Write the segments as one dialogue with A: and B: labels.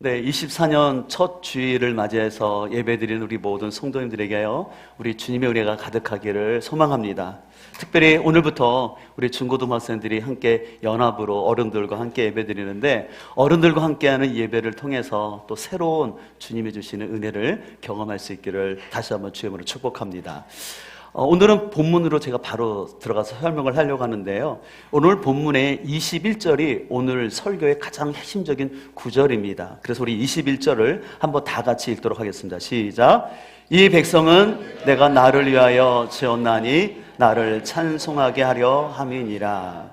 A: 네, 24년 첫 주일을 맞이해서 예배드리는 우리 모든 성도님들에게요, 우리 주님의 은혜가 가득하기를 소망합니다. 특별히 오늘부터 우리 중고등학생들이 함께 연합으로 어른들과 함께 예배드리는데, 어른들과 함께하는 예배를 통해서 또 새로운 주님이 주시는 은혜를 경험할 수 있기를 다시 한번 주의 이름으로 축복합니다. 오늘은 본문으로 제가 바로 들어가서 설명을 하려고 하는데요, 오늘 본문의 21절이 오늘 설교의 가장 핵심적인 구절입니다. 그래서 우리 21절을 한번 다 같이 읽도록 하겠습니다. 시작. 이 백성은 내가 나를 위하여 지었나니 나를 찬송하게 하려 함이니라.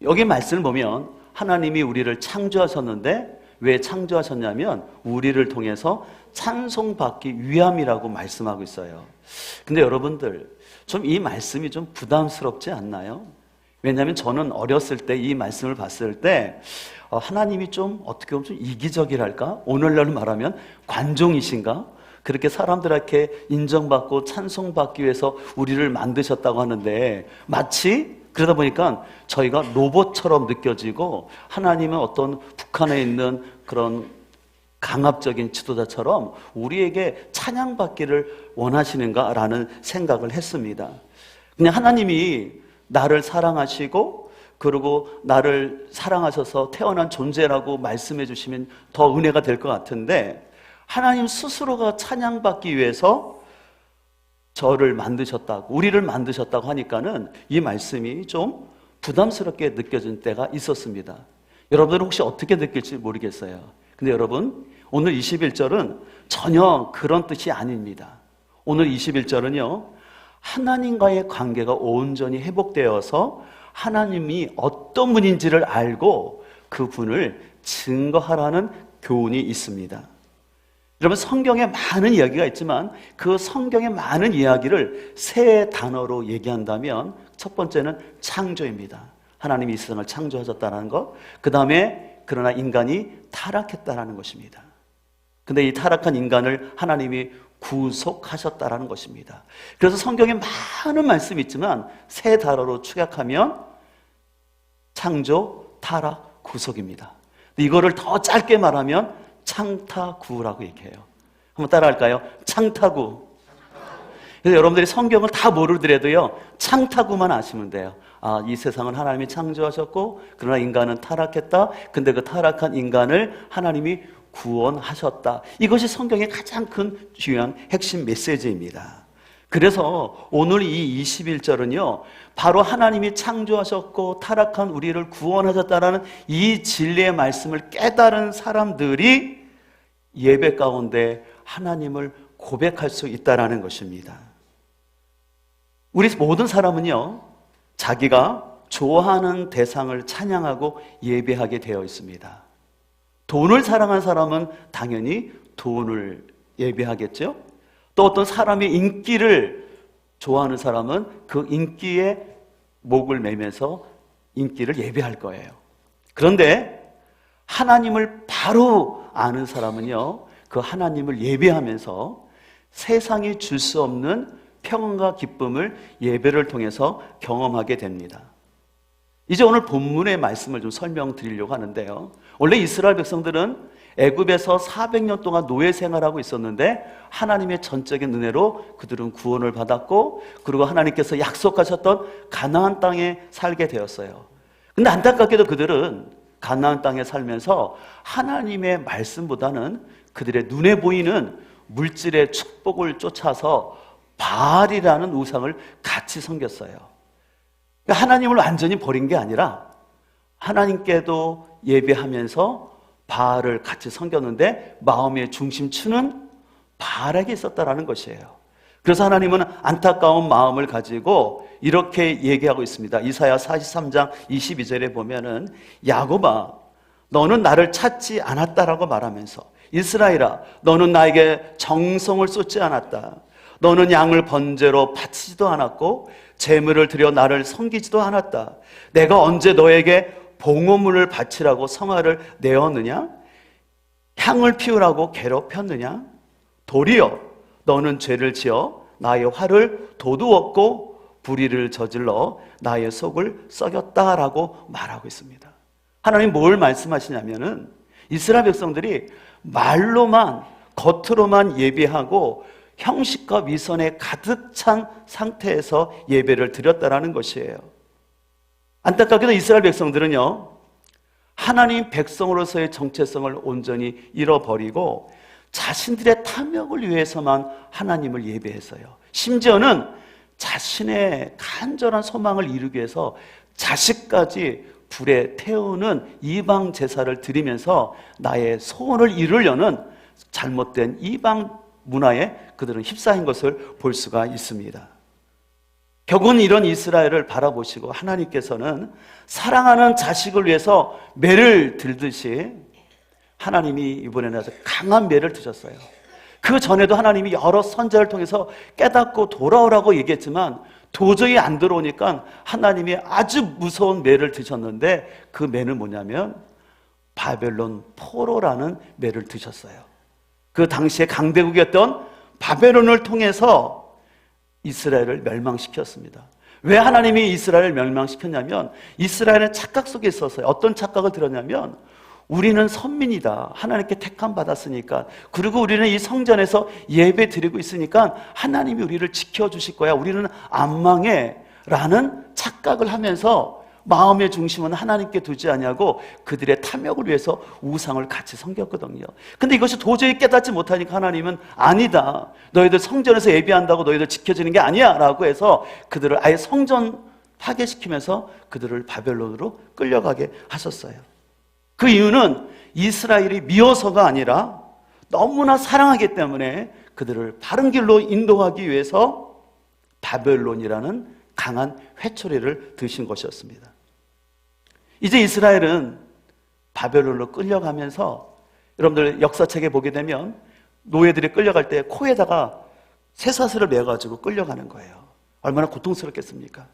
A: 여기 말씀을 보면 하나님이 우리를 창조하셨는데 왜 창조하셨냐면 우리를 통해서 찬송받기 위함이라고 말씀하고 있어요. 근데 여러분들, 좀 이 말씀이 좀 부담스럽지 않나요? 왜냐하면 저는 어렸을 때 이 말씀을 봤을 때 하나님이 좀 어떻게 보면 좀 이기적이랄까? 오늘날 말하면 관종이신가? 그렇게 사람들에게 인정받고 찬송받기 위해서 우리를 만드셨다고 하는데, 마치 그러다 보니까 저희가 로봇처럼 느껴지고, 하나님은 어떤 북한에 있는 그런 강압적인 지도자처럼 우리에게 찬양받기를 원하시는가라는 생각을 했습니다. 그냥 하나님이 나를 사랑하시고 그리고 나를 사랑하셔서 태어난 존재라고 말씀해 주시면 더 은혜가 될 것 같은데, 하나님 스스로가 찬양받기 위해서 저를 만드셨다고, 우리를 만드셨다고 하니까는 이 말씀이 좀 부담스럽게 느껴진 때가 있었습니다. 여러분들은 혹시 어떻게 느낄지 모르겠어요. 근데 여러분, 오늘 21절은 전혀 그런 뜻이 아닙니다. 오늘 21절은요, 하나님과의 관계가 온전히 회복되어서 하나님이 어떤 분인지를 알고 그 분을 증거하라는 교훈이 있습니다. 여러분, 성경에 많은 이야기가 있지만 그 성경의 많은 이야기를 세 단어로 얘기한다면 첫 번째는 창조입니다. 하나님이 이 세상을 창조하셨다는 것. 그 다음에 그러나 인간이 타락했다는 것입니다. 근데 이 타락한 인간을 하나님이 구속하셨다는 것입니다. 그래서 성경에 많은 말씀이 있지만 세 단어로 축약하면 창조, 타락, 구속입니다. 이거를 더 짧게 말하면 창타구라고 얘기해요. 한번 따라할까요? 창타구. 그래서 여러분들이 성경을 다 모르더라도요, 창타구만 아시면 돼요. 아, 이 세상은 하나님이 창조하셨고 그러나 인간은 타락했다. 근데 그 타락한 인간을 하나님이 구원하셨다. 이것이 성경의 가장 큰 중요한 핵심 메시지입니다. 그래서 오늘 이 21절은요, 바로 하나님이 창조하셨고 타락한 우리를 구원하셨다라는 이 진리의 말씀을 깨달은 사람들이 예배 가운데 하나님을 고백할 수 있다는 것입니다. 우리 모든 사람은요, 자기가 좋아하는 대상을 찬양하고 예배하게 되어 있습니다. 돈을 사랑하는 사람은 당연히 돈을 예배하겠죠. 또 어떤 사람의 인기를 좋아하는 사람은 그 인기에 목을 매면서 인기를 예배할 거예요. 그런데 하나님을 바로 아는 사람은요, 그 하나님을 예배하면서 세상이 줄 수 없는 평안과 기쁨을 예배를 통해서 경험하게 됩니다. 이제 오늘 본문의 말씀을 좀 설명드리려고 하는데요, 원래 이스라엘 백성들은 애굽에서 400년 동안 노예 생활하고 있었는데 하나님의 전적인 은혜로 그들은 구원을 받았고, 그리고 하나님께서 약속하셨던 가나안 땅에 살게 되었어요. 근데 안타깝게도 그들은 가나안 땅에 살면서 하나님의 말씀보다는 그들의 눈에 보이는 물질의 축복을 쫓아서 바알이라는 우상을 같이 섬겼어요. 하나님을 완전히 버린 게 아니라 하나님께도 예배하면서 바알을 같이 섬겼는데 마음의 중심추는 바알에게 있었다라는 것이에요. 그래서 하나님은 안타까운 마음을 가지고 이렇게 얘기하고 있습니다. 이사야 43장 22절에 보면은, 야곱아, 너는 나를 찾지 않았다라고 말하면서, 이스라엘아, 너는 나에게 정성을 쏟지 않았다. 너는 양을 번제로 바치지도 않았고 제물을 드려 나를 섬기지도 않았다. 내가 언제 너에게 봉헌물을 바치라고 성화를 내었느냐? 향을 피우라고 괴롭혔느냐? 도리어 너는 죄를 지어 나의 화를 도두었고 불의를 저질러 나의 속을 썩였다라고 말하고 있습니다. 하나님 뭘 말씀하시냐면은 이스라엘 백성들이 말로만, 겉으로만 예배하고 형식과 위선에 가득 찬 상태에서 예배를 드렸다라는 것이에요. 안타깝게도 이스라엘 백성들은요, 하나님 백성으로서의 정체성을 온전히 잃어버리고 자신들의 탐욕을 위해서만 하나님을 예배했어요. 심지어는 자신의 간절한 소망을 이루기 위해서 자식까지 불에 태우는 이방 제사를 드리면서 나의 소원을 이루려는 잘못된 이방 문화에 그들은 휩싸인 것을 볼 수가 있습니다. 결국은 이런 이스라엘을 바라보시고 하나님께서는 사랑하는 자식을 위해서 매를 들듯이 하나님이 이번에는 아주 강한 매를 드셨어요. 그 전에도 하나님이 여러 선지자를 통해서 깨닫고 돌아오라고 얘기했지만 도저히 안 들어오니까 하나님이 아주 무서운 매를 드셨는데, 그 매는 뭐냐면 바벨론 포로라는 매를 드셨어요. 그 당시에 강대국이었던 바벨론을 통해서 이스라엘을 멸망시켰습니다. 왜 하나님이 이스라엘을 멸망시켰냐면 이스라엘은 착각 속에 있었어요. 어떤 착각을 들었냐면 우리는 선민이다, 하나님께 택함 받았으니까, 그리고 우리는 이 성전에서 예배 드리고 있으니까 하나님이 우리를 지켜주실 거야, 우리는 안 망해 라는 착각을 하면서 마음의 중심은 하나님께 두지 아니하고 그들의 탐욕을 위해서 우상을 같이 섬겼거든요. 근데 이것이 도저히 깨닫지 못하니까 하나님은 아니다, 너희들 성전에서 예배한다고 너희들 지켜지는 게 아니야 라고 해서 그들을 아예 성전 파괴시키면서 그들을 바벨론으로 끌려가게 하셨어요. 그 이유는 이스라엘이 미워서가 아니라 너무나 사랑하기 때문에 그들을 바른 길로 인도하기 위해서 바벨론이라는 강한 회초리를 드신 것이었습니다. 이제 이스라엘은 바벨론으로 끌려가면서, 여러분들 역사책에 보게 되면 노예들이 끌려갈 때 코에다가 쇠사슬을 매가지고 끌려가는 거예요. 얼마나 고통스럽겠습니까?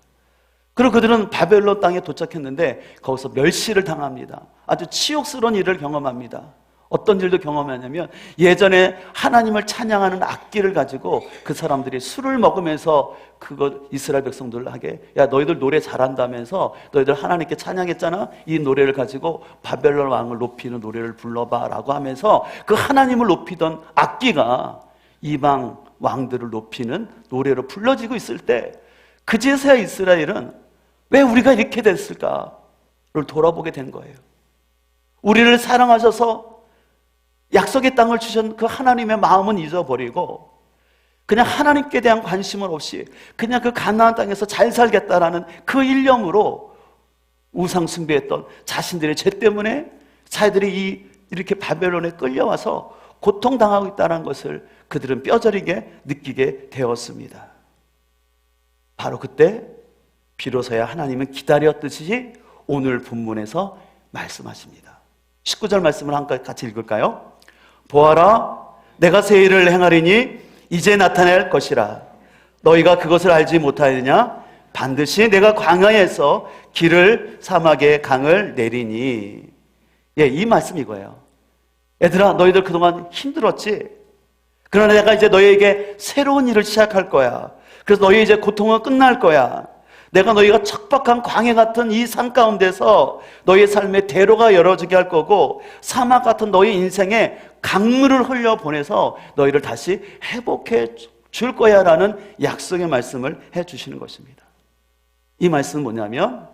A: 그리고 그들은 바벨론 땅에 도착했는데 거기서 멸시를 당합니다. 아주 치욕스러운 일을 경험합니다. 어떤 일도 경험하냐면 예전에 하나님을 찬양하는 악기를 가지고 그 사람들이 술을 먹으면서 그거 이스라엘 백성들에게, 야 너희들 노래 잘한다면서 너희들 하나님께 찬양했잖아, 이 노래를 가지고 바벨론 왕을 높이는 노래를 불러봐 라고 하면서 그 하나님을 높이던 악기가 이방 왕들을 높이는 노래로 불러지고 있을 때 그제서야 이스라엘은 왜 우리가 이렇게 됐을까를 돌아보게 된 거예요. 우리를 사랑하셔서 약속의 땅을 주신 그 하나님의 마음은 잊어버리고 그냥 하나님께 대한 관심은 없이 그냥 그 가나안 땅에서 잘 살겠다라는 그 일념으로 우상 숭배했던 자신들의 죄 때문에 자기들이 이렇게 바벨론에 끌려와서 고통당하고 있다는 것을 그들은 뼈저리게 느끼게 되었습니다. 바로 그때 비로소야 하나님은 기다렸듯이 오늘 본문에서 말씀하십니다. 19절 말씀을 한번 같이 읽을까요? 보아라, 내가 새 일을 행하리니 이제 나타낼 것이라. 너희가 그것을 알지 못하느냐? 반드시 내가 광야에서 길을 사막에 강을 내리니. 예, 이 말씀 이거예요. 얘들아, 너희들 그동안 힘들었지? 그러나 내가 이제 너희에게 새로운 일을 시작할 거야. 그래서 너희 이제 고통은 끝날 거야. 내가 너희가 척박한 광야 같은 이 삶 가운데서 너희의 삶의 대로가 열어지게 할 거고, 사막 같은 너희 인생에 강물을 흘려보내서 너희를 다시 회복해 줄 거야 라는 약속의 말씀을 해주시는 것입니다. 이 말씀은 뭐냐면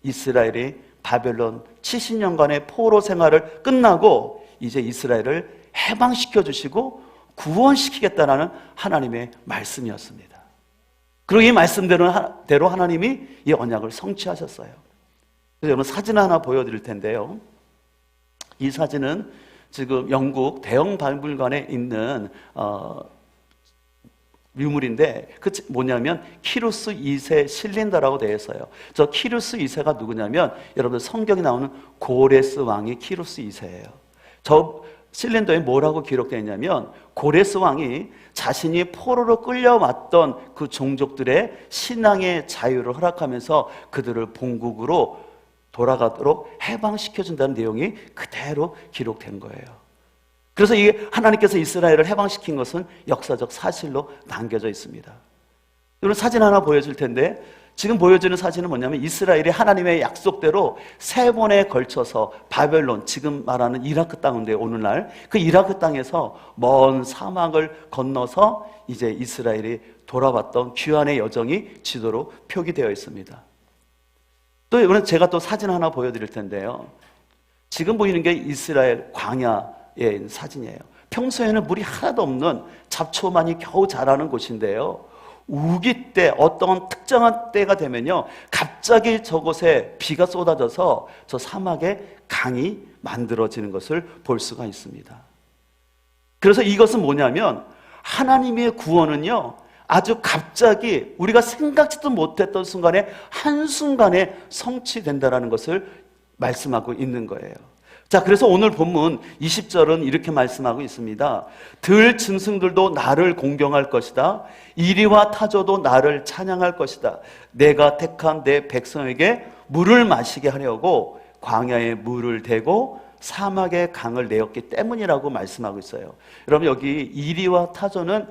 A: 이스라엘이 바벨론 70년간의 포로 생활을 끝나고 이제 이스라엘을 해방시켜 주시고 구원시키겠다라는 하나님의 말씀이었습니다. 그리고 이 말씀대로 하나님이 이 언약을 성취하셨어요. 그래서 여러분 사진 하나 보여드릴 텐데요. 이 사진은 지금 영국 대형 박물관에 있는 유물인데, 그 뭐냐면 키루스 2세 실린더라고 되어 있어요. 저 키루스 2세가 누구냐면 여러분들 성경에 나오는 고레스 왕이 키루스 2세예요. 저 실린더에 뭐라고 기록되어 있냐면 고레스 왕이 자신이 포로로 끌려왔던 그 종족들의 신앙의 자유를 허락하면서 그들을 본국으로 돌아가도록 해방시켜준다는 내용이 그대로 기록된 거예요. 그래서 이게 하나님께서 이스라엘을 해방시킨 것은 역사적 사실로 남겨져 있습니다. 여러분 사진 하나 보여줄 텐데, 지금 보여주는 사진은 뭐냐면 이스라엘이 하나님의 약속대로 3번에 걸쳐서 바벨론, 지금 말하는 이라크 땅인데 오늘날 그 이라크 땅에서 먼 사막을 건너서 이제 이스라엘이 돌아왔던 귀환의 여정이 지도로 표기되어 있습니다. 또 이번에 제가 또 사진 하나 보여드릴 텐데요. 지금 보이는 게 이스라엘 광야의 사진이에요. 평소에는 물이 하나도 없는 잡초만이 겨우 자라는 곳인데요. 우기 때, 어떤 특정한 때가 되면요, 갑자기 저곳에 비가 쏟아져서 저 사막에 강이 만들어지는 것을 볼 수가 있습니다. 그래서 이것은 뭐냐면 하나님의 구원은요, 아주 갑자기 우리가 생각지도 못했던 순간에 한순간에 성취된다는 것을 말씀하고 있는 거예요. 자, 그래서 오늘 본문 20절은 이렇게 말씀하고 있습니다. 들 짐승들도 나를 공경할 것이다. 이리와 타조도 나를 찬양할 것이다. 내가 택한 내 백성에게 물을 마시게 하려고 광야에 물을 대고 사막에 강을 내었기 때문이라고 말씀하고 있어요. 여러분, 여기 이리와 타조는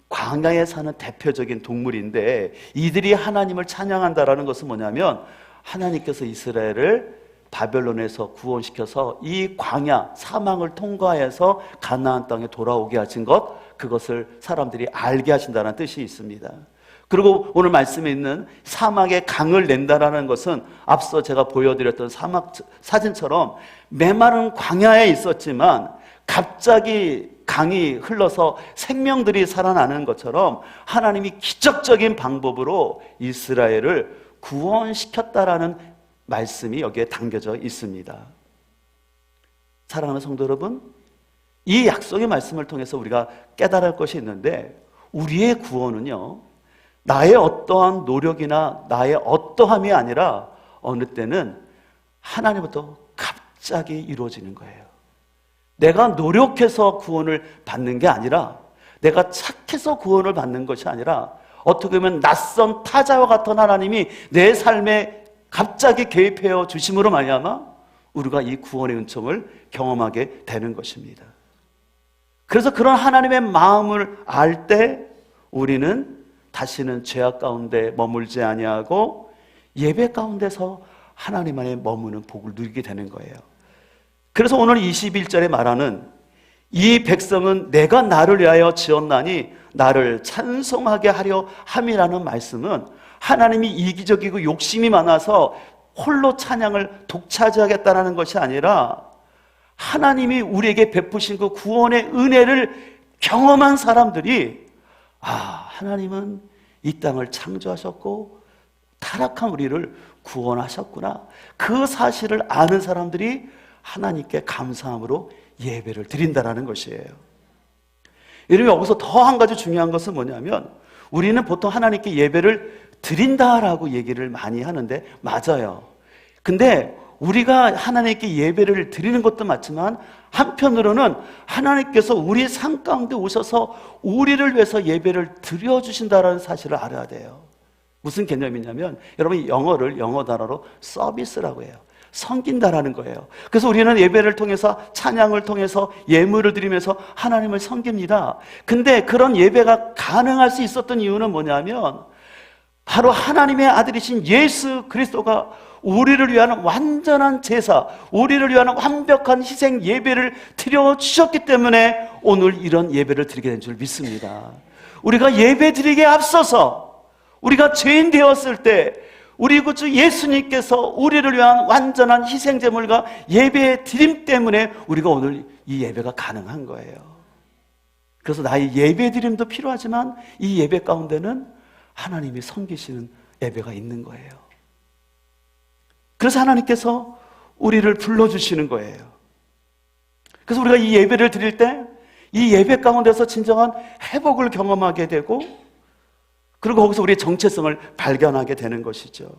A: 광야에 사는 대표적인 동물인데, 이들이 하나님을 찬양한다라는 것은 뭐냐면 하나님께서 이스라엘을 바벨론에서 구원시켜서 이 광야, 사망을 통과해서 가나안 땅에 돌아오게 하신 것, 그것을 사람들이 알게 하신다는 뜻이 있습니다. 그리고 오늘 말씀에 있는 사막에 강을 낸다라는 것은 앞서 제가 보여드렸던 사막 사진처럼 메마른 광야에 있었지만 갑자기 강이 흘러서 생명들이 살아나는 것처럼 하나님이 기적적인 방법으로 이스라엘을 구원시켰다라는 말씀이 여기에 담겨져 있습니다. 사랑하는 성도 여러분, 이 약속의 말씀을 통해서 우리가 깨달을 것이 있는데, 우리의 구원은요, 나의 어떠한 노력이나 나의 어떠함이 아니라 어느 때는 하나님부터 갑자기 이루어지는 거예요. 내가 노력해서 구원을 받는 게 아니라, 내가 착해서 구원을 받는 것이 아니라, 어떻게 보면 낯선 타자와 같은 하나님이 내 삶에 갑자기 개입해 주심으로 말미암아 우리가 이 구원의 은총을 경험하게 되는 것입니다. 그래서 그런 하나님의 마음을 알 때 우리는 다시는 죄악 가운데 머물지 아니하고 예배 가운데서 하나님 안에 머무는 복을 누리게 되는 거예요. 그래서 오늘 21절에 말하는 이 백성은 내가 나를 위하여 지었나니 나를 찬송하게 하려 함이라는 말씀은 하나님이 이기적이고 욕심이 많아서 홀로 찬양을 독차지하겠다는 것이 아니라 하나님이 우리에게 베푸신 그 구원의 은혜를 경험한 사람들이, 하나님은 이 땅을 창조하셨고 타락한 우리를 구원하셨구나, 그 사실을 아는 사람들이 하나님께 감사함으로 예배를 드린다는 것이에요. 여러분, 여기서 더 한 가지 중요한 것은 뭐냐면, 우리는 보통 하나님께 예배를 드린다라고 얘기를 많이 하는데 맞아요. 근데 우리가 하나님께 예배를 드리는 것도 맞지만 한편으로는 하나님께서 우리 삶 가운데 오셔서 우리를 위해서 예배를 드려주신다는 사실을 알아야 돼요. 무슨 개념이냐면, 여러분, 영어 단어로 서비스라고 해요. 섬긴다라는 거예요. 그래서 우리는 예배를 통해서, 찬양을 통해서 예물을 드리면서 하나님을 섬깁니다. 근데 그런 예배가 가능할 수 있었던 이유는 뭐냐면, 바로 하나님의 아들이신 예수 그리스도가 우리를 위한 완전한 제사, 우리를 위한 완벽한 희생 예배를 드려주셨기 때문에 오늘 이런 예배를 드리게 된 줄 믿습니다. 우리가 예배 드리기에 앞서서, 우리가 죄인 되었을 때 우리 구주 예수님께서 우리를 위한 완전한 희생제물과 예배 드림 때문에 우리가 오늘 이 예배가 가능한 거예요. 그래서 나의 예배 드림도 필요하지만 이 예배 가운데는 하나님이 섬기시는 예배가 있는 거예요. 그래서 하나님께서 우리를 불러주시는 거예요. 그래서 우리가 이 예배를 드릴 때 이 예배 가운데서 진정한 회복을 경험하게 되고, 그리고 거기서 우리의 정체성을 발견하게 되는 것이죠.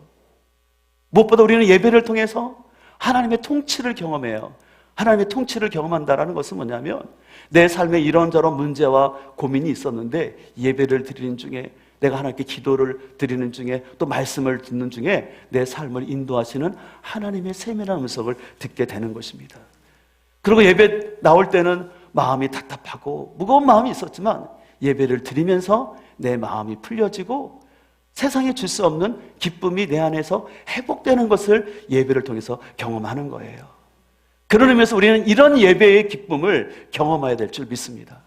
A: 무엇보다 우리는 예배를 통해서 하나님의 통치를 경험해요. 하나님의 통치를 경험한다는 것은 뭐냐면, 내 삶에 이런저런 문제와 고민이 있었는데 예배를 드리는 중에, 내가 하나님께 기도를 드리는 중에, 또 말씀을 듣는 중에 내 삶을 인도하시는 하나님의 세밀한 음성을 듣게 되는 것입니다. 그리고 예배 나올 때는 마음이 답답하고 무거운 마음이 있었지만 예배를 드리면서 내 마음이 풀려지고 세상에 줄 수 없는 기쁨이 내 안에서 회복되는 것을 예배를 통해서 경험하는 거예요. 그런 의미에서 우리는 이런 예배의 기쁨을 경험해야 될 줄 믿습니다.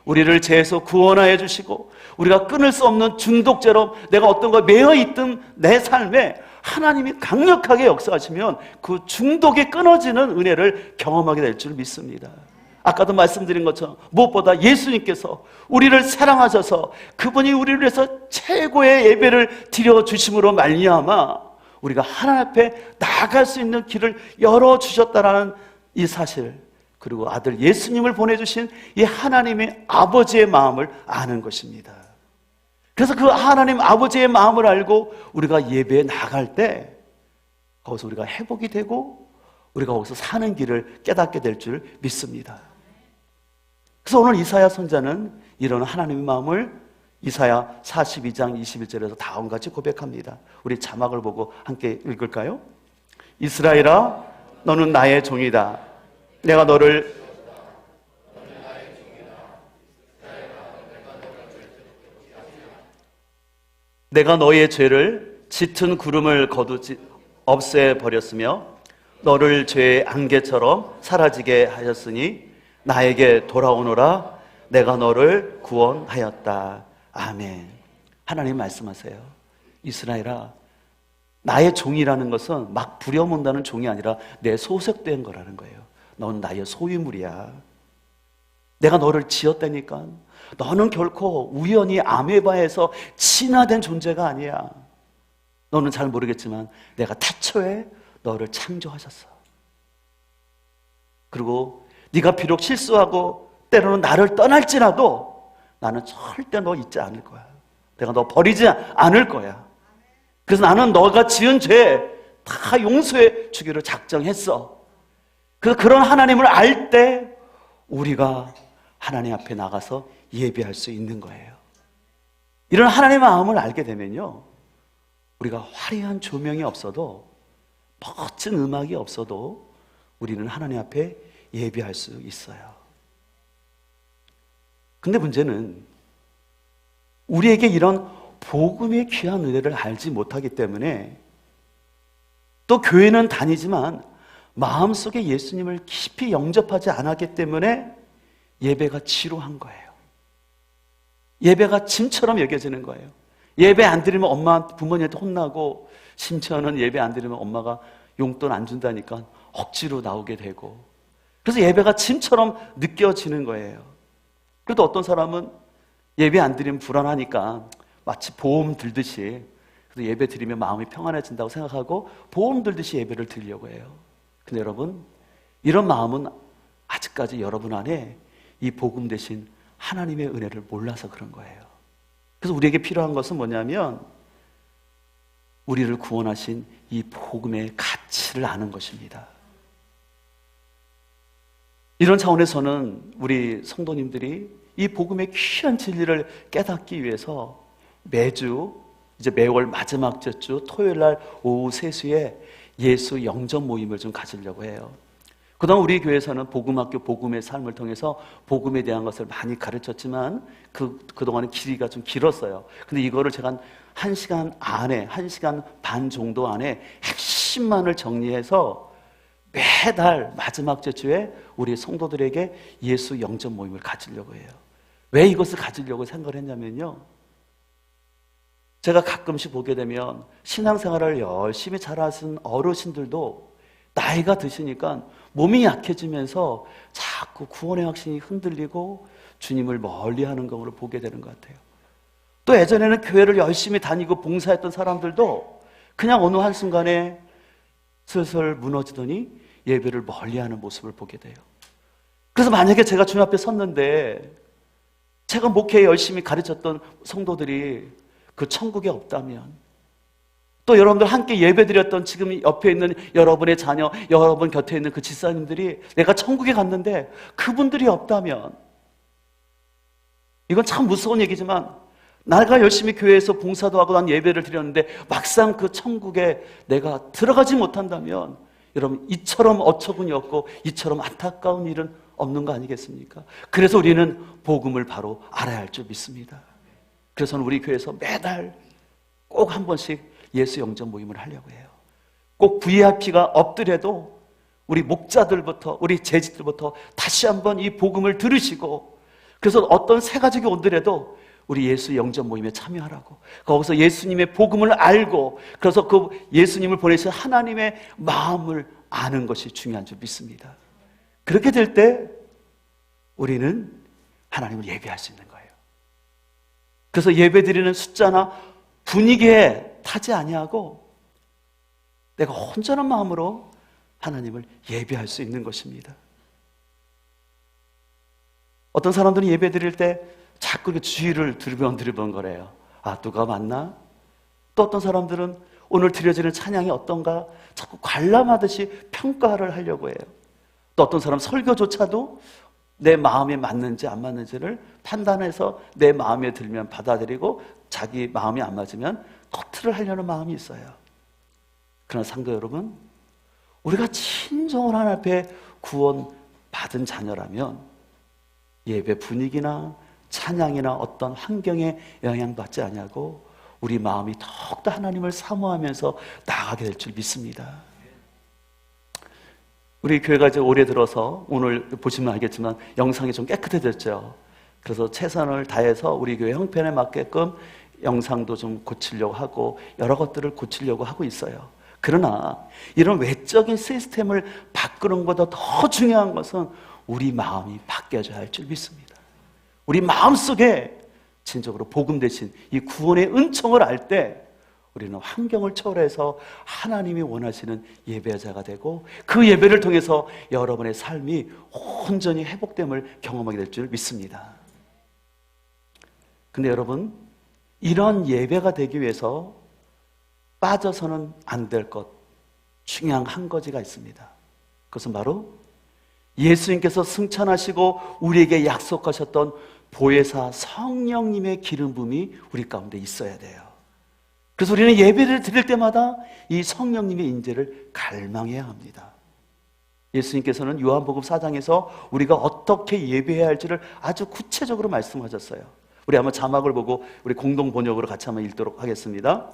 A: 우리를 죄에서 구원하여 주시고 우리가 끊을 수 없는 중독죄로 내가 어떤 거에 매여 있던 내 삶에 하나님이 강력하게 역사하시면 그 중독이 끊어지는 은혜를 경험하게 될 줄 믿습니다. 아까도 말씀드린 것처럼 무엇보다 예수님께서 우리를 사랑하셔서 그분이 우리를 위해서 최고의 예배를 드려주심으로 말미암아 우리가 하나님 앞에 나아갈 수 있는 길을 열어주셨다라는 이 사실, 그리고 아들 예수님을 보내주신 이 하나님의 아버지의 마음을 아는 것입니다. 그래서 그 하나님 아버지의 마음을 알고 우리가 예배에 나갈 때 거기서 우리가 회복이 되고 우리가 거기서 사는 길을 깨닫게 될 줄 믿습니다. 그래서 오늘 이사야 선자는 이런 하나님의 마음을 이사야 42장 21절에서 다음과 같이 고백합니다. 우리 자막을 보고 함께 읽을까요? 이스라엘아, 너는 나의 종이다. 내가 너를 내가 너의 죄를 짙은 구름을 거두지 없애버렸으며 너를 죄의 안개처럼 사라지게 하였으니 나에게 돌아오너라. 내가 너를 구원하였다. 아멘. 하나님 말씀하세요. 이스라엘아, 나의 종이라는 것은 막 부려몬다는 종이 아니라 내 소속된 거라는 거예요. 넌 나의 소유물이야. 내가 너를 지었다니까. 너는 결코 우연히 아메바에서 진화된 존재가 아니야. 너는 잘 모르겠지만 내가 태초에 너를 창조하셨어. 그리고 네가 비록 실수하고 때로는 나를 떠날지라도 나는 절대 너 잊지 않을 거야. 내가 너 버리지 않을 거야. 그래서 나는 너가 지은 죄 다 용서해 주기로 작정했어. 그런 하나님을 알 때 우리가 하나님 앞에 나가서 예배할 수 있는 거예요. 이런 하나님의 마음을 알게 되면요, 우리가 화려한 조명이 없어도, 멋진 음악이 없어도 우리는 하나님 앞에 예배할 수 있어요. 근데 문제는 우리에게 이런 복음의 귀한 은혜를 알지 못하기 때문에, 또 교회는 다니지만 마음속에 예수님을 깊이 영접하지 않았기 때문에 예배가 지루한 거예요. 예배가 짐처럼 여겨지는 거예요. 예배 안 드리면 엄마, 부모님한테 혼나고, 심지어는 예배 안 드리면 엄마가 용돈 안 준다니까 억지로 나오게 되고, 그래서 예배가 짐처럼 느껴지는 거예요. 그래도 어떤 사람은 예배 안 드리면 불안하니까 마치 보험 들듯이, 그래서 예배 드리면 마음이 평안해진다고 생각하고 보험 들듯이 예배를 드리려고 해요. 근데 여러분, 이런 마음은 아직까지 여러분 안에 이 복음 대신 하나님의 은혜를 몰라서 그런 거예요. 그래서 우리에게 필요한 것은 뭐냐면 우리를 구원하신 이 복음의 가치를 아는 것입니다. 이런 차원에서는 우리 성도님들이 이 복음의 귀한 진리를 깨닫기 위해서 매주, 이제 매월 마지막 주 토요일 날 오후 3시에 예수 영접 모임을 좀 가지려고 해요. 그동안 우리 교회에서는 복음학교 복음의 삶을 통해서 복음에 대한 것을 많이 가르쳤지만 그동안은 길이가 좀 길었어요. 근데 이거를 제가 1시간 안에, 1시간 반 정도 안에 핵심만을 정리해서 매달 마지막 주에 우리 성도들에게 예수 영접 모임을 가지려고 해요. 왜 이것을 가지려고 생각을 했냐면요, 제가 가끔씩 보게 되면 신앙생활을 열심히 잘하신 어르신들도 나이가 드시니까 몸이 약해지면서 자꾸 구원의 확신이 흔들리고 주님을 멀리하는 것으로 보게 되는 것 같아요. 또 예전에는 교회를 열심히 다니고 봉사했던 사람들도 그냥 어느 한순간에 슬슬 무너지더니 예배를 멀리하는 모습을 보게 돼요. 그래서 만약에 제가 주님 앞에 섰는데 제가 목회에 열심히 가르쳤던 성도들이 그 천국에 없다면, 또 여러분들 함께 예배드렸던 지금 옆에 있는 여러분의 자녀, 여러분 곁에 있는 그 집사님들이 내가 천국에 갔는데 그분들이 없다면, 이건 참 무서운 얘기지만 내가 열심히 교회에서 봉사도 하고 난 예배를 드렸는데 막상 그 천국에 내가 들어가지 못한다면 여러분, 이처럼 어처구니 없고 이처럼 안타까운 일은 없는 거 아니겠습니까? 그래서 우리는 복음을 바로 알아야 할 줄 믿습니다. 그래서 우리 교회에서 매달 꼭 한 번씩 예수 영접 모임을 하려고 해요. 꼭 VIP가 없더라도 우리 목자들부터, 우리 재직들부터 다시 한번 이 복음을 들으시고, 그래서 어떤 새 가족이 오더라도 우리 예수 영접 모임에 참여하라고, 거기서 예수님의 복음을 알고, 그래서 그 예수님을 보내신 하나님의 마음을 아는 것이 중요한 줄 믿습니다. 그렇게 될 때 우리는 하나님을 예배할 수 있는 거예요. 그래서 예배드리는 숫자나 분위기에 타지 아니하고 내가 온전한 마음으로 하나님을 예배할 수 있는 것입니다. 어떤 사람들은 예배 드릴 때 자꾸 이렇게 주의를 두리번 거래요. 아, 누가 맞나? 또 어떤 사람들은 오늘 드려지는 찬양이 어떤가 자꾸 관람하듯이 평가를 하려고 해요. 또 어떤 사람 설교조차도 내 마음에 맞는지 안 맞는지를 판단해서 내 마음에 들면 받아들이고 자기 마음이 안 맞으면 커트를 하려는 마음이 있어요. 그러나 상도 여러분, 우리가 친정을 하나님 앞에 구원받은 자녀라면 예배 분위기나 찬양이나 어떤 환경에 영향받지 않냐고 우리 마음이 더욱더 하나님을 사모하면서 나아가게 될 줄 믿습니다. 우리 교회가 이제 올해 들어서 오늘 보시면 알겠지만 영상이 좀 깨끗해졌죠. 그래서 최선을 다해서 우리 교회 형편에 맞게끔 영상도 좀 고치려고 하고 여러 것들을 고치려고 하고 있어요. 그러나 이런 외적인 시스템을 바꾸는 것보다 더 중요한 것은 우리 마음이 바뀌어져야 할 줄 믿습니다. 우리 마음속에 진정으로 복음 대신 이 구원의 은총을 알 때 우리는 환경을 초월해서 하나님이 원하시는 예배자가 되고 그 예배를 통해서 여러분의 삶이 온전히 회복됨을 경험하게 될 줄 믿습니다. 근데 여러분, 이런 예배가 되기 위해서 빠져서는 안 될 것, 중요한 한 가지가 있습니다. 그것은 바로 예수님께서 승천하시고 우리에게 약속하셨던 보혜사 성령님의 기름 부음이 우리 가운데 있어야 돼요. 그래서 우리는 예배를 드릴 때마다 이 성령님의 인재를 갈망해야 합니다. 예수님께서는 요한복음 4장에서 우리가 어떻게 예배해야 할지를 아주 구체적으로 말씀하셨어요. 우리 한번 자막을 보고 우리 공동 번역으로 같이 한번 읽도록 하겠습니다.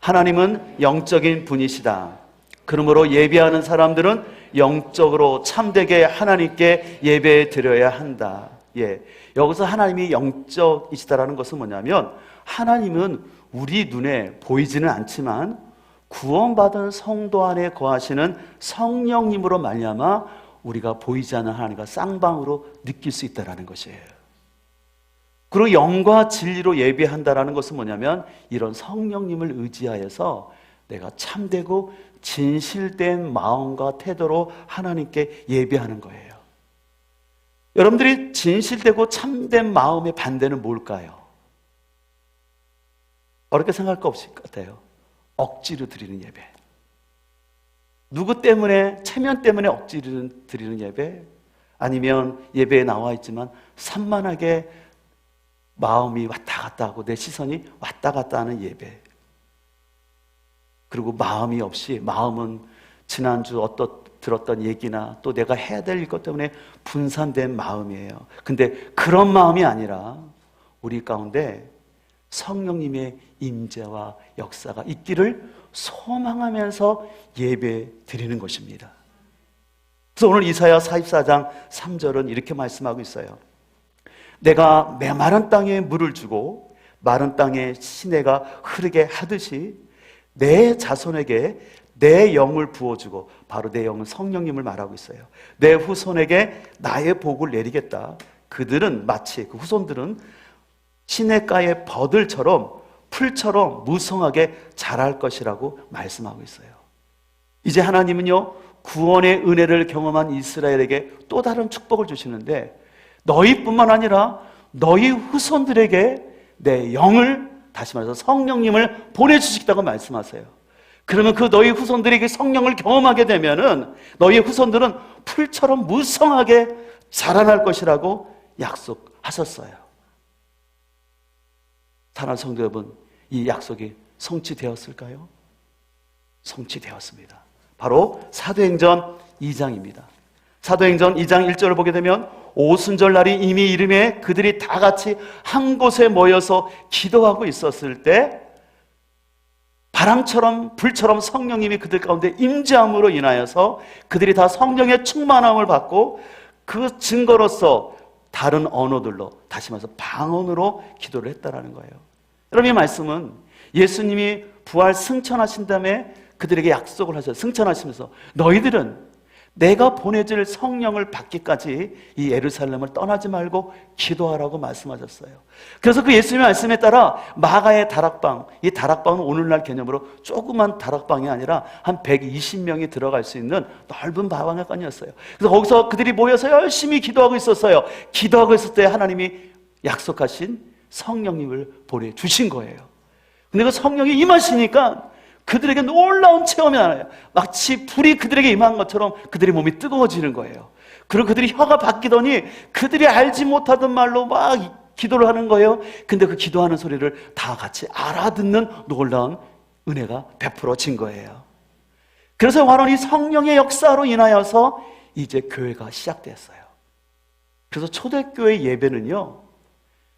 A: 하나님은 영적인 분이시다. 그러므로 예배하는 사람들은 영적으로 참되게 하나님께 예배 드려야 한다. 예, 여기서 하나님이 영적이시다라는 것은 뭐냐면 하나님은 우리 눈에 보이지는 않지만 구원받은 성도 안에 거하시는 성령님으로 말미암아 우리가 보이지 않는 하나님과 쌍방으로 느낄 수 있다는 것이에요. 그리고 영과 진리로 예배한다라는 것은 뭐냐면 이런 성령님을 의지하여서 내가 참되고 진실된 마음과 태도로 하나님께 예배하는 거예요. 여러분들이 진실되고 참된 마음의 반대는 뭘까요? 어렵게 생각할 거 없을 것 같아요. 억지로 드리는 예배. 누구 때문에, 체면 때문에 억지로 드리는 예배? 아니면 예배에 나와 있지만 산만하게 마음이 왔다 갔다 하고 내 시선이 왔다 갔다 하는 예배. 그리고 마음이 없이, 마음은 지난주 들었던 얘기나 또 내가 해야 될 것 때문에 분산된 마음이에요. 근데 그런 마음이 아니라 우리 가운데 성령님의 임재와 역사가 있기를 소망하면서 예배 드리는 것입니다. 그래서 오늘 이사야 44장 3절은 이렇게 말씀하고 있어요. 내가 메마른 땅에 물을 주고 마른 땅에 시내가 흐르게 하듯이 내 자손에게 내 영을 부어주고, 바로 내 영은 성령님을 말하고 있어요. 내 후손에게 나의 복을 내리겠다. 그들은 마치, 그 후손들은 시냇가의 버들처럼 풀처럼 무성하게 자랄 것이라고 말씀하고 있어요. 이제 하나님은요, 구원의 은혜를 경험한 이스라엘에게 또 다른 축복을 주시는데 너희뿐만 아니라 너희 후손들에게 내 영을, 다시 말해서 성령님을 보내주시겠다고 말씀하세요. 그러면 그 너희 후손들에게 성령을 경험하게 되면은 너희 후손들은 풀처럼 무성하게 자라날 것이라고 약속하셨어요. 사랑하는 성도 여러분, 이 약속이 성취되었을까요? 성취되었습니다. 바로 사도행전 2장입니다. 사도행전 2장 1절을 보게 되면 오순절 날이 이미 이름에 그들이 다 같이 한 곳에 모여서 기도하고 있었을 때 바람처럼 불처럼 성령님이 그들 가운데 임재함으로 인하여서 그들이 다 성령의 충만함을 받고 그 증거로서 다른 언어들로, 다시 말해서 방언으로 기도를 했다라는 거예요. 여러분, 이 말씀은 예수님이 부활 승천하신 다음에 그들에게 약속을 하셔서 승천하시면서 너희들은 내가 보내줄 성령을 받기까지 이 예루살렘을 떠나지 말고 기도하라고 말씀하셨어요. 그래서 그 예수님의 말씀에 따라 마가의 다락방, 이 다락방은 오늘날 개념으로 조그만 다락방이 아니라 한 120명이 들어갈 수 있는 넓은 방앗간이었어요. 그래서 거기서 그들이 모여서 열심히 기도하고 있었어요. 기도하고 있을 때 하나님이 약속하신 성령님을 보내주신 거예요. 근데 그 성령이 임하시니까 그들에게 놀라운 체험이 나요. 마치 불이 그들에게 임한 것처럼 그들의 몸이 뜨거워지는 거예요. 그리고 그들이 혀가 바뀌더니 그들이 알지 못하던 말로 막 기도를 하는 거예요. 근데 그 기도하는 소리를 다 같이 알아듣는 놀라운 은혜가 베풀어진 거예요. 그래서 바로 이 성령의 역사로 인하여서 이제 교회가 시작됐어요. 그래서 초대교회 예배는요,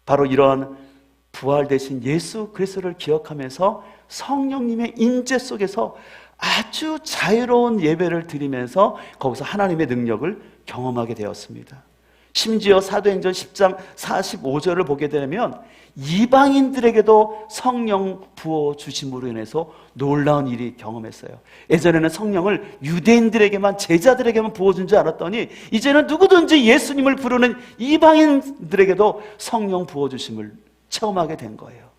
A: 바로 이러한 부활되신 예수 그리스도를 기억하면서 성령님의 임재 속에서 아주 자유로운 예배를 드리면서 거기서 하나님의 능력을 경험하게 되었습니다. 심지어 사도행전 10장 45절을 보게 되면 이방인들에게도 성령 부어주심으로 인해서 놀라운 일이 경험했어요. 예전에는 성령을 유대인들에게만, 제자들에게만 부어준 줄 알았더니 이제는 누구든지 예수님을 부르는 이방인들에게도 성령 부어주심을 체험하게 된 거예요.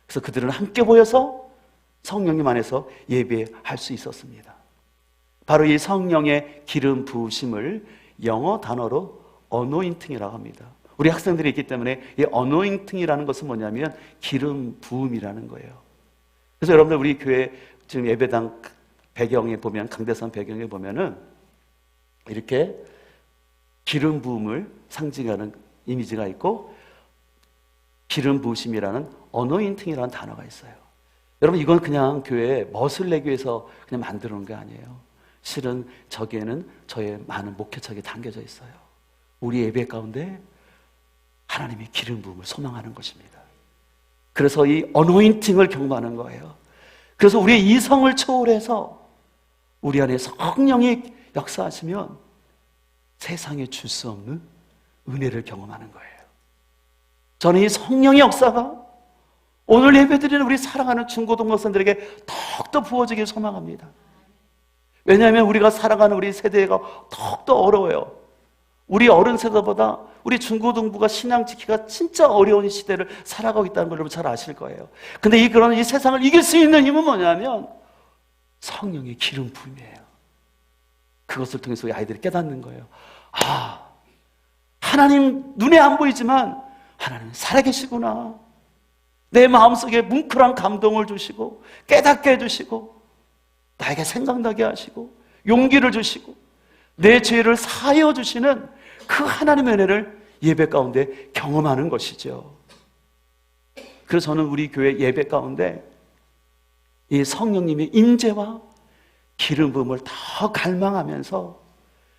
A: 그래서 그들은 함께 모여서 성령님 안에서 예배할 수 있었습니다. 바로 이 성령의 기름 부으심을 영어 단어로 어노인팅이라고 합니다. 우리 학생들이 있기 때문에 이 어노인팅이라는 것은 뭐냐면 기름 부음이라는 거예요. 그래서 여러분들 우리 교회 지금 예배당 배경에 보면, 강대상 배경에 보면은 이렇게 기름 부음을 상징하는 이미지가 있고 기름 부으심이라는 어노인팅이라는 단어가 있어요. 여러분, 이건 그냥 교회에 멋을 내기 위해서 그냥 만들어 놓은 게 아니에요. 실은 저기에는 저의 많은 목회책이 담겨져 있어요. 우리 예배 가운데 하나님의 기름 부음을 소망하는 것입니다. 그래서 이 어노인팅을 경험하는 거예요. 그래서 우리의 이성을 초월해서 우리 안에 성령이 역사하시면 세상에 줄 수 없는 은혜를 경험하는 거예요. 저는 이 성령의 역사가 오늘 예배드리는 우리 사랑하는 중고등 목사님들에게 더욱더 부어지길 소망합니다. 왜냐하면 우리가 살아가는 우리 세대가 더욱더 어려워요. 우리 어른 세대보다 우리 중고등부가 신앙 지키기가 진짜 어려운 시대를 살아가고 있다는 걸 여러분 잘 아실 거예요. 근데 이 세상을 이길 수 있는 힘은 뭐냐면 성령의 기름 부음이에요. 그것을 통해서 우리 아이들이 깨닫는 거예요. 아, 하나님 눈에 안 보이지만 하나님은 살아계시구나. 내 마음속에 뭉클한 감동을 주시고 깨닫게 해주시고 나에게 생각나게 하시고 용기를 주시고 내 죄를 사하여 주시는 그 하나님의 은혜를 예배 가운데 경험하는 것이죠. 그래서 저는 우리 교회 예배 가운데 이 성령님의 임재와 기름 부음을 더 갈망하면서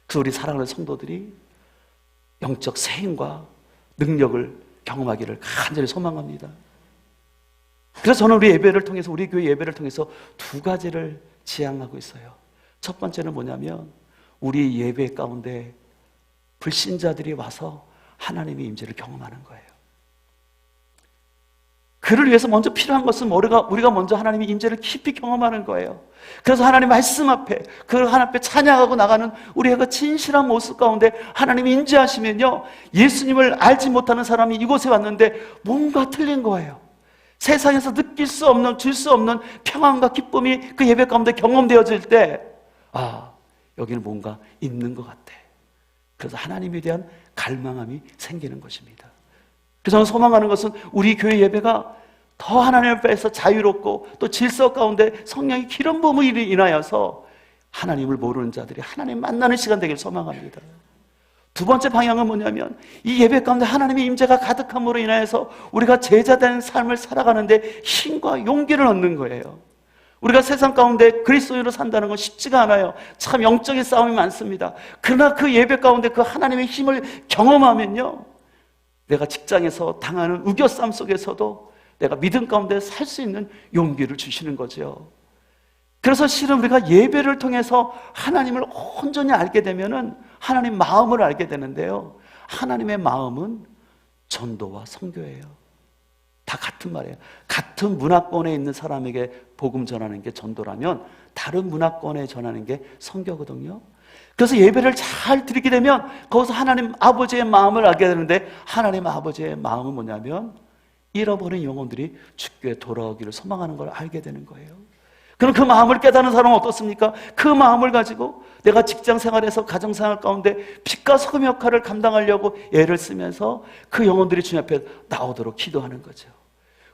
A: 그 우리 사랑하는 성도들이 영적 세임과 능력을 경험하기를 간절히 소망합니다. 그래서 저는 우리 예배를 통해서, 우리 교회 예배를 통해서 두 가지를 지향하고 있어요. 첫 번째는 뭐냐면 우리 예배 가운데 불신자들이 와서 하나님의 임재를 경험하는 거예요. 그를 위해서 먼저 필요한 것은 우리가 먼저 하나님의 임재를 깊이 경험하는 거예요. 그래서 하나님 말씀 앞에, 그 하나님 앞에 찬양하고 나가는 우리의 그 진실한 모습 가운데 하나님이 임재하시면요, 예수님을 알지 못하는 사람이 이곳에 왔는데 뭔가 틀린 거예요. 세상에서 느낄 수 없는, 줄 수 없는 평안과 기쁨이 그 예배 가운데 경험되어질 때, 아, 여기는 뭔가 있는 것 같아. 그래서 하나님에 대한 갈망함이 생기는 것입니다. 그래서 저는 소망하는 것은 우리 교회 예배가 더 하나님 앞에서 자유롭고 또 질서 가운데 성령의 기름 부음으로 인하여서 하나님을 모르는 자들이 하나님 만나는 시간 되길 소망합니다. 두 번째 방향은 뭐냐면 이 예배 가운데 하나님의 임재가 가득함으로 인하여서 우리가 제자된 삶을 살아가는데 힘과 용기를 얻는 거예요. 우리가 세상 가운데 그리스도인으로 산다는 건 쉽지가 않아요. 참 영적인 싸움이 많습니다. 그러나 그 예배 가운데 그 하나님의 힘을 경험하면요, 내가 직장에서 당하는 우겨싸움 속에서도 내가 믿음 가운데 살 수 있는 용기를 주시는 거죠. 그래서 실은 우리가 예배를 통해서 하나님을 온전히 알게 되면은 하나님 마음을 알게 되는데요. 하나님의 마음은 전도와 선교예요. 다 같은 말이에요. 같은 문화권에 있는 사람에게 복음 전하는 게 전도라면 다른 문화권에 전하는 게 선교거든요. 그래서 예배를 잘 드리게 되면 거기서 하나님 아버지의 마음을 알게 되는데, 하나님 아버지의 마음은 뭐냐면 잃어버린 영혼들이 주께 돌아오기를 소망하는 걸 알게 되는 거예요. 그럼 그 마음을 깨닫는 사람은 어떻습니까? 그 마음을 가지고 내가 직장 생활에서 가정 생활 가운데 빛과 소금 역할을 감당하려고 애를 쓰면서 그 영혼들이 주님 앞에 나오도록 기도하는 거죠.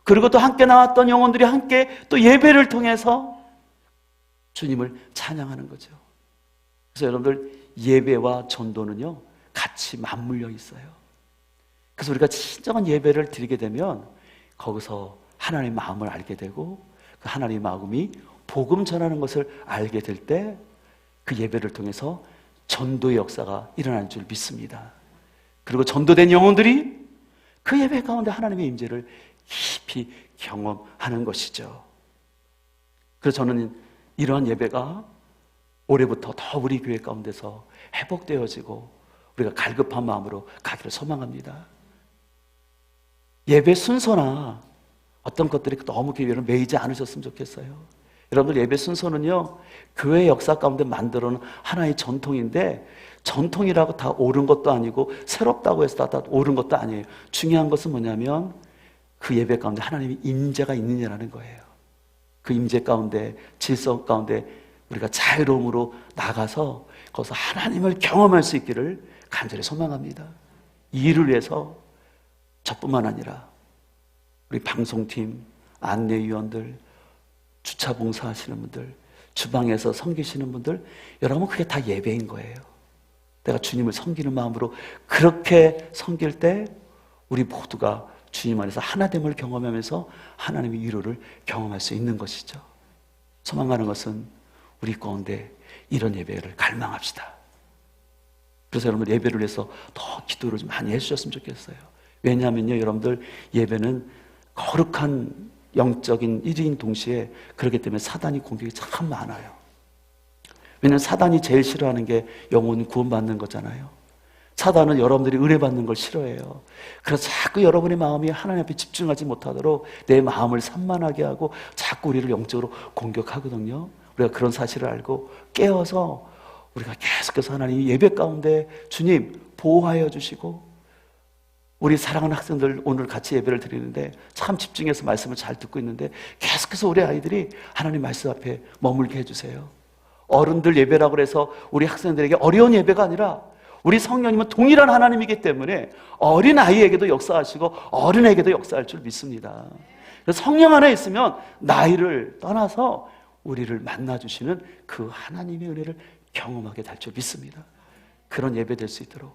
A: 그리고 또 함께 나왔던 영혼들이 함께 또 예배를 통해서 주님을 찬양하는 거죠. 그래서 여러분들, 예배와 전도는요 같이 맞물려 있어요. 그래서 우리가 진정한 예배를 드리게 되면 거기서 하나님의 마음을 알게 되고, 그 하나님의 마음이 복음 전하는 것을 알게 될 때 그 예배를 통해서 전도의 역사가 일어날 줄 믿습니다. 그리고 전도된 영혼들이 그 예배 가운데 하나님의 임재를 깊이 경험하는 것이죠. 그래서 저는 이러한 예배가 올해부터 더 우리 교회 가운데서 회복되어지고 우리가 갈급한 마음으로 가기를 소망합니다. 예배 순서나 어떤 것들이 너무 교회를 매이지 않으셨으면 좋겠어요. 여러분들, 예배 순서는요 교회 역사 가운데 만들어놓은 하나의 전통인데, 전통이라고 다 옳은 것도 아니고 새롭다고 해서 다 옳은 것도 아니에요. 중요한 것은 뭐냐면 그 예배 가운데 하나님의 임재가 있느냐라는 거예요. 그 임재 가운데, 질서 가운데 우리가 자유로움으로 나가서 거기서 하나님을 경험할 수 있기를 간절히 소망합니다. 이 일을 위해서 저뿐만 아니라 우리 방송팀, 안내위원들, 주차 봉사하시는 분들, 주방에서 섬기시는 분들, 여러분 그게 다 예배인 거예요. 내가 주님을 섬기는 마음으로 그렇게 섬길 때 우리 모두가 주님 안에서 하나됨을 경험하면서 하나님의 위로를 경험할 수 있는 것이죠. 소망하는 것은 우리 가운데 이런 예배를 갈망합시다. 그래서 여러분, 예배를 위해서 더 기도를 좀 많이 해주셨으면 좋겠어요. 왜냐하면요 여러분들, 예배는 거룩한 영적인 일인 동시에 그렇기 때문에 사단이 공격이 참 많아요. 왜냐하면 사단이 제일 싫어하는 게 영혼 구원받는 거잖아요. 사단은 여러분들이 의뢰받는 걸 싫어해요. 그래서 자꾸 여러분의 마음이 하나님 앞에 집중하지 못하도록 내 마음을 산만하게 하고 자꾸 우리를 영적으로 공격하거든요. 우리가 그런 사실을 알고 깨어서 우리가 계속해서 하나님 예배 가운데 주님 보호하여 주시고, 우리 사랑하는 학생들 오늘 같이 예배를 드리는데 참 집중해서 말씀을 잘 듣고 있는데 계속해서 우리 아이들이 하나님 말씀 앞에 머물게 해주세요. 어른들 예배라고 해서 우리 학생들에게 어려운 예배가 아니라 우리 성령님은 동일한 하나님이기 때문에 어린 아이에게도 역사하시고 어른에게도 역사할 줄 믿습니다. 그래서 성령 안에 있으면 나이를 떠나서 우리를 만나주시는 그 하나님의 은혜를 경험하게 될 줄 믿습니다. 그런 예배 될 수 있도록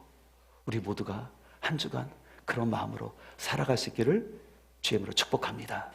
A: 우리 모두가 한 주간 그런 마음으로 살아갈 수 있기를 주의 이름으로 축복합니다.